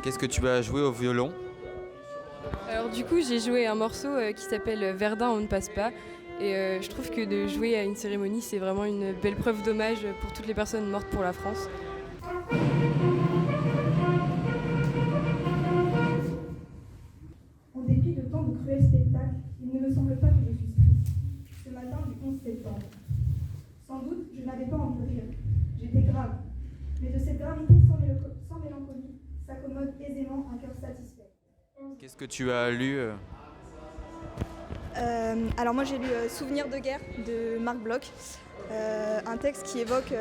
Qu'est-ce que tu as joué au violon? Alors du coup, j'ai joué un morceau qui s'appelle Verdun, on ne passe pas. Et je trouve que de jouer à une cérémonie, c'est vraiment une belle preuve d'hommage pour toutes les personnes mortes pour la France. En dépit de tant de cruels spectacles, il ne me semble pas que je suis triste. Ce matin du 11 septembre. Sans doute, je n'avais pas envie de rire. J'étais grave. Mais de cette gravité sans mélancolie, s'accommode aisément un cœur satisfait. Qu'est-ce que tu as lu? Alors moi j'ai lu Souvenirs de guerre de Marc Bloch, un texte qui évoque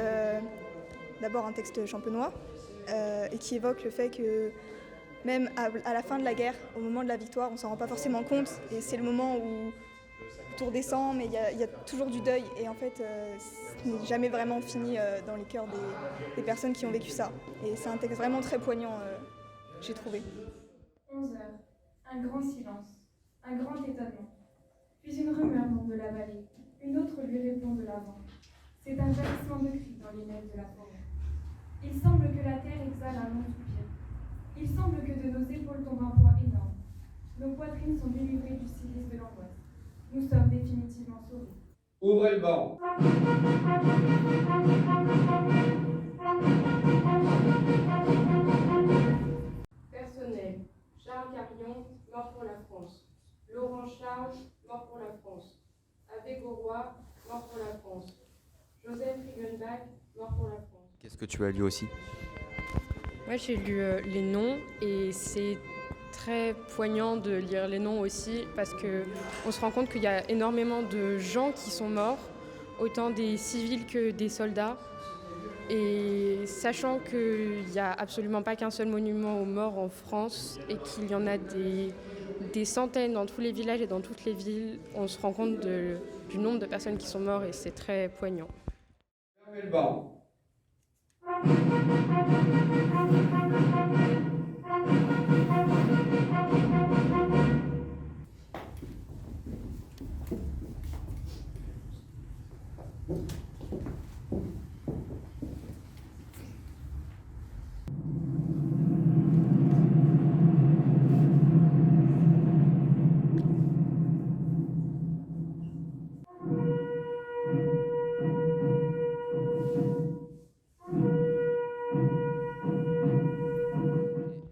d'abord un texte champenois et qui évoque le fait que même à la fin de la guerre, au moment de la victoire, on s'en rend pas forcément compte et c'est le moment où tout redescend mais il y a toujours du deuil et en fait ce n'est jamais vraiment fini dans les cœurs des personnes qui ont vécu ça et c'est un texte vraiment très poignant, j'ai trouvé. 11 heures. Un grand silence. Un grand étonnement. Puis une rumeur monte de la vallée. Une autre lui répond de l'avant. C'est un gémissement de cris dans les neiges de la forêt. Il semble que la terre exhale un long soupir. Il semble que de nos épaules tombe un poids énorme. Nos poitrines sont délivrées du silice de l'angoisse. Nous sommes définitivement sauvés. Ouvrez le banc. Personnel. Charles Carillon, mort pour la France. Laurent Charles, mort pour la France. Abbé Gauroy, mort pour la France. Joseph Riegenbach, mort pour la France. Qu'est-ce que tu as lu aussi? Moi, j'ai lu les noms et c'est très poignant de lire les noms aussi parce qu'on se rend compte qu'il y a énormément de gens qui sont morts, autant des civils que des soldats. Et sachant qu'il n'y a absolument pas qu'un seul monument aux morts en France et qu'il y en a des centaines dans tous les villages et dans toutes les villes, on se rend compte du nombre de personnes qui sont mortes et c'est très poignant. Fermez le banc.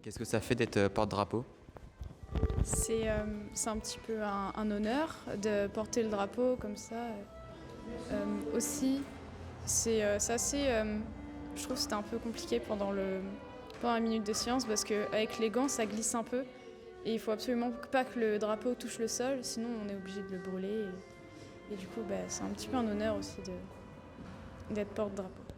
Qu'est-ce que ça fait d'être porte-drapeau? C'est un petit peu un honneur de porter le drapeau comme ça. Aussi, c'est assez. Je trouve que c'était un peu compliqué pendant la minute de silence parce qu'avec les gants, ça glisse un peu. Et il faut absolument pas que le drapeau touche le sol, sinon on est obligé de le brûler. Et du coup, c'est un petit peu un honneur aussi d'être porte-drapeau.